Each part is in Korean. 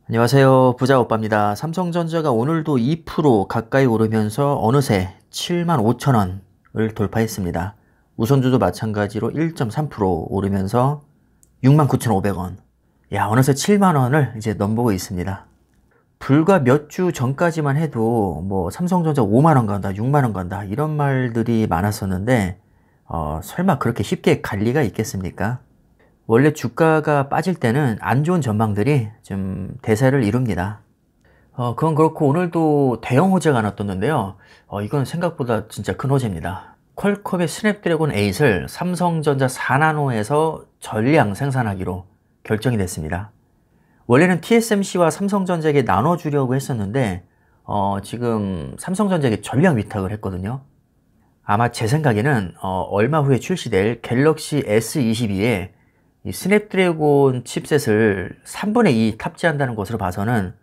안녕하세요. 부자오빠입니다. 삼성전자가 오늘도 2% 가까이 오르면서 어느새 75,000원을 돌파했습니다. 우선주도 마찬가지로 1.3% 오르면서 69,500원. 야, 어느새 7만원을 이제 넘보고 있습니다. 불과 몇 주 전까지만 해도 삼성전자 5만원 간다, 6만원 간다 이런 말들이 많았었는데 설마 그렇게 쉽게 갈 리가 있겠습니까? 원래 주가가 빠질 때는 안 좋은 전망들이 좀 대세를 이룹니다. 그건 그렇고 오늘도 대형 호재가 하나 떴는데요. 이건 생각보다 진짜 큰 호재입니다. 퀄컴의 스냅드래곤 8을 삼성전자 4나노에서 전량 생산하기로 결정이 됐습니다. 원래는 TSMC와 삼성전자에게 나눠주려고 했었는데 지금 삼성전자에게 전량 위탁을 했거든요. 아마 제 생각에는 얼마 후에 출시될 갤럭시 S22에 이 스냅드래곤 칩셋을 3분의 2 탑재한다는 것으로 봐서는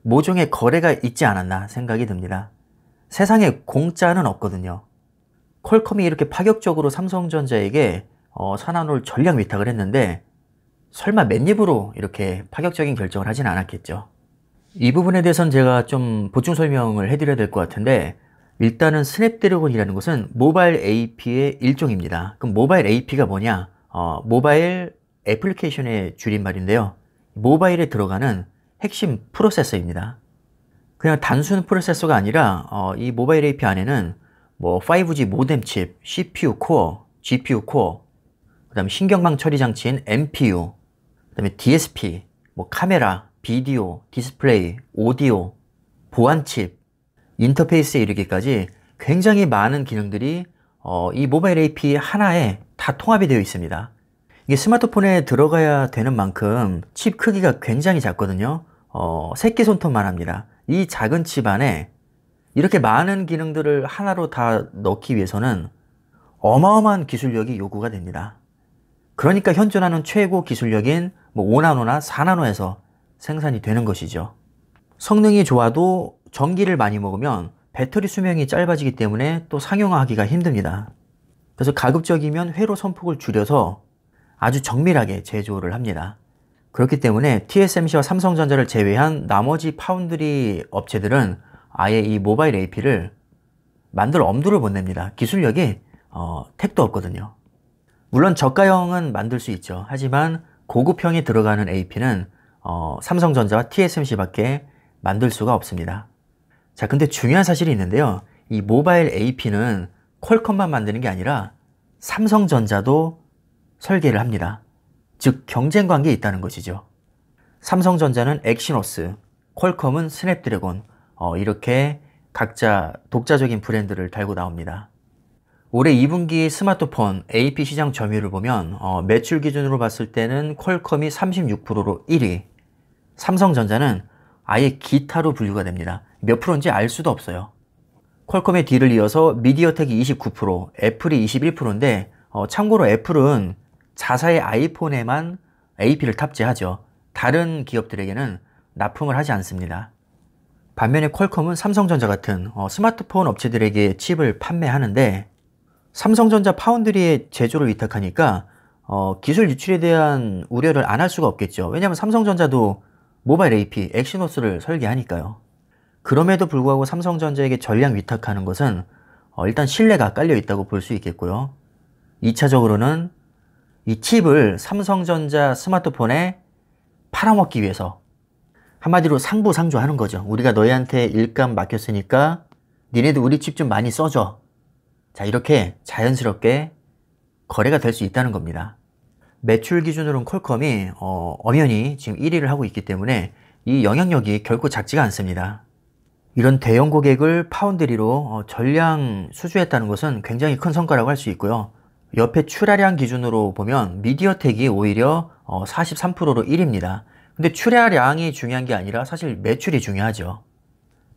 모종의 거래가 있지 않았나 생각이 듭니다. 세상에 공짜는 없거든요. 퀄컴이 이렇게 파격적으로 삼성전자에게 산화노를 전량 위탁을 했는데 설마 맨입으로 이렇게 파격적인 결정을 하진 않았겠죠. 이 부분에 대해서는 제가 좀 보충 설명을 해드려야 될 것 같은데, 일단은 스냅드래곤이라는 것은 모바일 AP의 일종입니다. 그럼 모바일 AP가 뭐냐? 모바일 애플리케이션의 줄임말인데요. 모바일에 들어가는 핵심 프로세서입니다. 그냥 단순 프로세서가 아니라 이 모바일 AP 안에는 5G 모뎀 칩, CPU 코어, GPU 코어, 그 다음에 신경망 처리 장치인 NPU, 그 다음에 DSP, 카메라, 비디오, 디스플레이, 오디오, 보안 칩, 인터페이스에 이르기까지 굉장히 많은 기능들이 이 모바일 AP 하나에 다 통합이 되어 있습니다. 이게 스마트폰에 들어가야 되는 만큼 칩 크기가 굉장히 작거든요. 새끼손톱만 합니다. 이 작은 칩 안에 이렇게 많은 기능들을 하나로 다 넣기 위해서는 어마어마한 기술력이 요구가 됩니다. 그러니까 현존하는 최고 기술력인 5나노나 4나노에서 생산이 되는 것이죠. 성능이 좋아도 전기를 많이 먹으면 배터리 수명이 짧아지기 때문에 또 상용화하기가 힘듭니다. 그래서 가급적이면 회로 선폭을 줄여서 아주 정밀하게 제조를 합니다. 그렇기 때문에 TSMC와 삼성전자를 제외한 나머지 파운드리 업체들은 아예 이 모바일 AP를 만들 엄두를 못 냅니다. 기술력이 택도 없거든요. 물론 저가형은 만들 수 있죠. 하지만 고급형에 들어가는 AP는 삼성전자와 TSMC밖에 만들 수가 없습니다. 자, 근데 중요한 사실이 있는데요. 이 모바일 AP는 퀄컴만 만드는 게 아니라 삼성전자도 설계를 합니다. 즉 경쟁 관계에 있다는 것이죠. 삼성전자는 엑시노스, 퀄컴은 스냅드래곤, 이렇게 각자 독자적인 브랜드를 달고 나옵니다. 올해 2분기 스마트폰 AP 시장 점유율을 보면 매출 기준으로 봤을 때는 퀄컴이 36%로 1위, 삼성전자는 아예 기타로 분류가 됩니다. 몇 프로인지 알 수도 없어요. 퀄컴의 뒤를 이어서 미디어텍이 29%, 애플이 21%인데 참고로 애플은 자사의 아이폰에만 AP를 탑재하죠. 다른 기업들에게는 납품을 하지 않습니다. 반면에 퀄컴은 삼성전자 같은 스마트폰 업체들에게 칩을 판매하는데, 삼성전자 파운드리에 제조를 위탁하니까 기술 유출에 대한 우려를 안 할 수가 없겠죠. 왜냐하면 삼성전자도 모바일 AP, 엑시노스를 설계하니까요. 그럼에도 불구하고 삼성전자에게 전량 위탁하는 것은 일단 신뢰가 깔려 있다고 볼 수 있겠고요. 2차적으로는 이 칩을 삼성전자 스마트폰에 팔아먹기 위해서 한마디로 상부상조하는 거죠. 우리가 너희한테 일감 맡겼으니까 니네도 우리 칩 좀 많이 써줘. 자, 이렇게 자연스럽게 거래가 될 수 있다는 겁니다. 매출 기준으로는 퀄컴이 엄연히 지금 1위를 하고 있기 때문에 이 영향력이 결코 작지가 않습니다. 이런 대형 고객을 파운드리로 전량 수주했다는 것은 굉장히 큰 성과라고 할 수 있고요. 옆에 출하량 기준으로 보면 미디어텍이 오히려 43%로 1위입니다. 근데 출하량이 중요한 게 아니라 사실 매출이 중요하죠.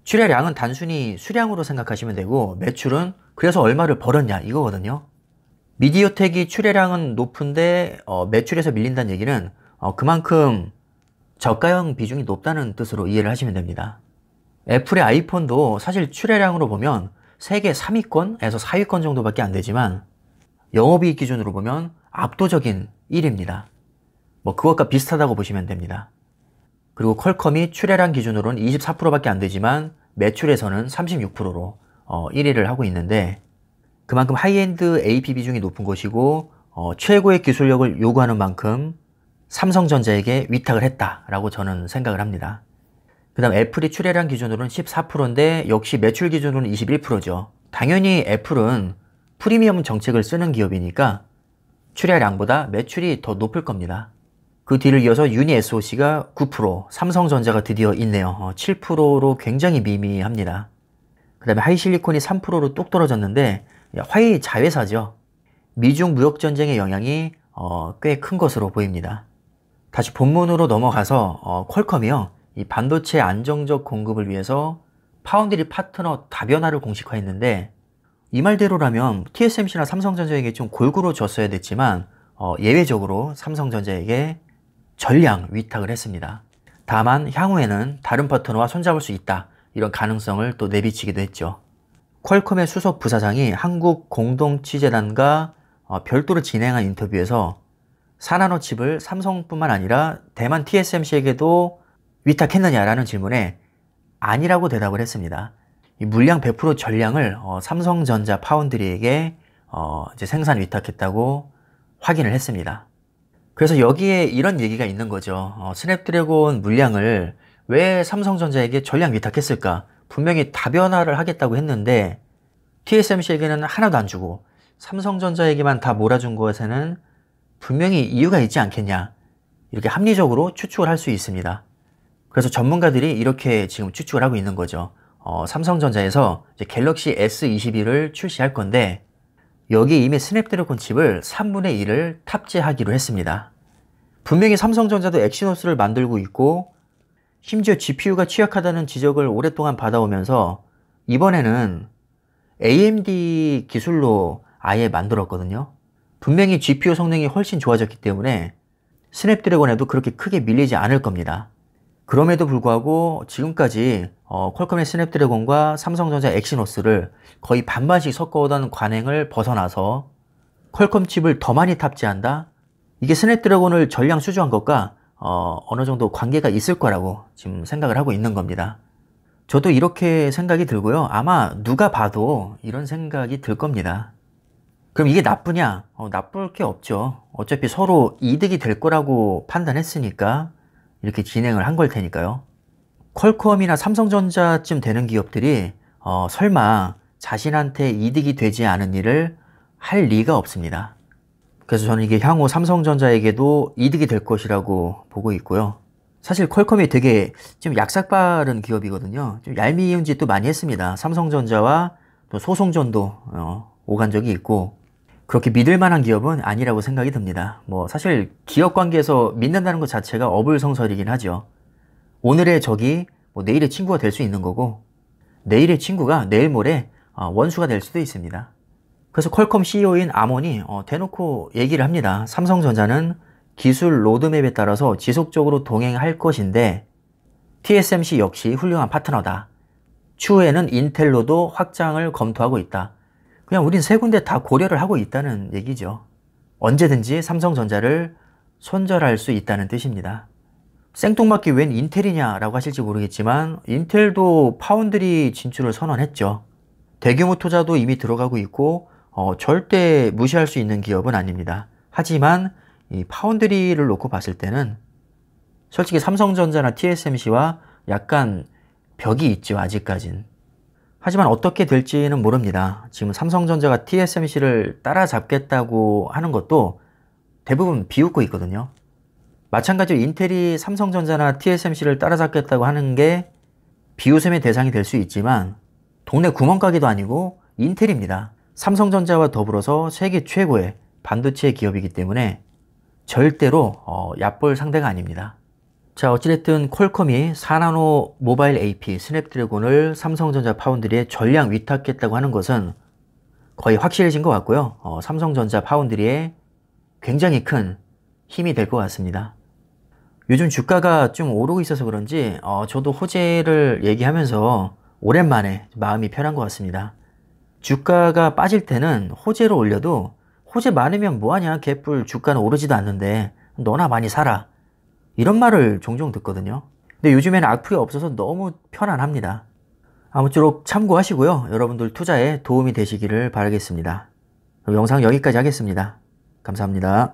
출하량은 단순히 수량으로 생각하시면 되고, 매출은 그래서 얼마를 벌었냐 이거거든요. 미디어텍이 출하량은 높은데 매출에서 밀린다는 얘기는 그만큼 저가형 비중이 높다는 뜻으로 이해를 하시면 됩니다. 애플의 아이폰도 사실 출하량으로 보면 세계 3위권에서 4위권 정도밖에 안 되지만 영업이익 기준으로 보면 압도적인 1위입니다. 그것과 비슷하다고 보시면 됩니다. 그리고 퀄컴이 출하량 기준으로는 24%밖에 안 되지만 매출에서는 36%로 1위를 하고 있는데, 그만큼 하이엔드 AP 비중이 높은 것이고 최고의 기술력을 요구하는 만큼 삼성전자에게 위탁을 했다라고 저는 생각을 합니다. 그 다음 애플이 출하량 기준으로는 14%인데 역시 매출 기준으로는 21%죠. 당연히 애플은 프리미엄 정책을 쓰는 기업이니까 출하량보다 매출이 더 높을 겁니다. 그 뒤를 이어서 유니 SOC가 9%, 삼성전자가 드디어 있네요. 7%로 굉장히 미미합니다. 그 다음에 하이실리콘이 3%로 뚝 떨어졌는데 화웨이 자회사죠. 미중 무역전쟁의 영향이 꽤 큰 것으로 보입니다. 다시 본문으로 넘어가서 퀄컴이요, 이 반도체 안정적 공급을 위해서 파운드리 파트너 다변화를 공식화했는데, 이 말대로라면 TSMC나 삼성전자에게 좀 골고루 줬어야 됐지만 예외적으로 삼성전자에게 전량 위탁을 했습니다. 다만 향후에는 다른 파트너와 손잡을 수 있다, 이런 가능성을 또 내비치기도 했죠. 퀄컴의 수석 부사장이 한국공동취재단과 별도로 진행한 인터뷰에서 4나노 칩을 삼성뿐만 아니라 대만 TSMC에게도 위탁했느냐라는 질문에 아니라고 대답을 했습니다. 이 물량 100% 전량을 삼성전자 파운드리에게 이제 생산 위탁했다고 확인을 했습니다. 그래서 여기에 이런 얘기가 있는 거죠. 스냅드래곤 물량을 왜 삼성전자에게 전량 위탁했을까? 분명히 다변화를 하겠다고 했는데 TSMC에게는 하나도 안 주고 삼성전자에게만 다 몰아준 것에는 분명히 이유가 있지 않겠냐, 이렇게 합리적으로 추측을 할 수 있습니다. 그래서 전문가들이 이렇게 지금 추측을 하고 있는 거죠. 삼성전자에서 이제 갤럭시 S21을 출시할 건데 여기에 이미 스냅드래곤 칩을 3분의 1을 탑재하기로 했습니다. 분명히 삼성전자도 엑시노스를 만들고 있고 심지어 GPU가 취약하다는 지적을 오랫동안 받아오면서 이번에는 AMD 기술로 아예 만들었거든요. 분명히 GPU 성능이 훨씬 좋아졌기 때문에 스냅드래곤에도 그렇게 크게 밀리지 않을 겁니다. 그럼에도 불구하고 지금까지 퀄컴의 스냅드래곤과 삼성전자 엑시노스를 거의 반반씩 섞어오던 관행을 벗어나서 퀄컴 칩을 더 많이 탑재한다? 이게 스냅드래곤을 전량 수주한 것과 어느 정도 관계가 있을 거라고 지금 생각을 하고 있는 겁니다. 저도 이렇게 생각이 들고요. 아마 누가 봐도 이런 생각이 들 겁니다. 그럼 이게 나쁘냐? 나쁠 게 없죠. 어차피 서로 이득이 될 거라고 판단했으니까 이렇게 진행을 한 걸 테니까요. 퀄컴이나 삼성전자쯤 되는 기업들이 설마 자신한테 이득이 되지 않은 일을 할 리가 없습니다. 그래서 저는 이게 향후 삼성전자에게도 이득이 될 것이라고 보고 있고요. 사실 퀄컴이 되게 좀 약삭빠른 기업이거든요. 좀 얄미운 짓도 많이 했습니다. 삼성전자와 또 소송전도 오간 적이 있고, 그렇게 믿을 만한 기업은 아니라고 생각이 듭니다. 뭐 사실 기업 관계에서 믿는다는 것 자체가 어불성설이긴 하죠. 오늘의 적이 뭐 내일의 친구가 될 수 있는 거고, 내일의 친구가 내일 모레 원수가 될 수도 있습니다. 그래서 퀄컴 CEO인 아몬이 대놓고 얘기를 합니다. 삼성전자는 기술 로드맵에 따라서 지속적으로 동행할 것인데 TSMC 역시 훌륭한 파트너다. 추후에는 인텔로도 확장을 검토하고 있다. 그냥 우린 세 군데 다 고려를 하고 있다는 얘기죠. 언제든지 삼성전자를 손절할 수 있다는 뜻입니다. 생뚱맞게 웬 인텔이냐라고 하실지 모르겠지만 인텔도 파운드리 진출을 선언했죠. 대규모 투자도 이미 들어가고 있고 절대 무시할 수 있는 기업은 아닙니다. 하지만 이 파운드리를 놓고 봤을 때는 솔직히 삼성전자나 TSMC와 약간 벽이 있죠, 아직까진. 하지만 어떻게 될지는 모릅니다. 지금 삼성전자가 TSMC를 따라잡겠다고 하는 것도 대부분 비웃고 있거든요. 마찬가지로 인텔이 삼성전자나 TSMC를 따라잡겠다고 하는 게 비웃음의 대상이 될 수 있지만 동네 구멍가게도 아니고 인텔입니다. 삼성전자와 더불어서 세계 최고의 반도체 기업이기 때문에 절대로 얕볼 상대가 아닙니다. 자, 어찌됐든 퀄컴이 4나노 모바일 AP 스냅드래곤을 삼성전자 파운드리에 전량 위탁했다고 하는 것은 거의 확실해진 것 같고요. 삼성전자 파운드리에 굉장히 큰 힘이 될 것 같습니다. 요즘 주가가 좀 오르고 있어서 그런지 저도 호재를 얘기하면서 오랜만에 마음이 편한 것 같습니다. 주가가 빠질 때는 호재로 올려도 호재 많으면 뭐하냐, 개뿔 주가는 오르지도 않는데 너나 많이 사라, 이런 말을 종종 듣거든요. 근데 요즘에는 악플이 없어서 너무 편안합니다. 아무쪼록 참고하시고요. 여러분들 투자에 도움이 되시기를 바라겠습니다. 그럼 영상 여기까지 하겠습니다. 감사합니다.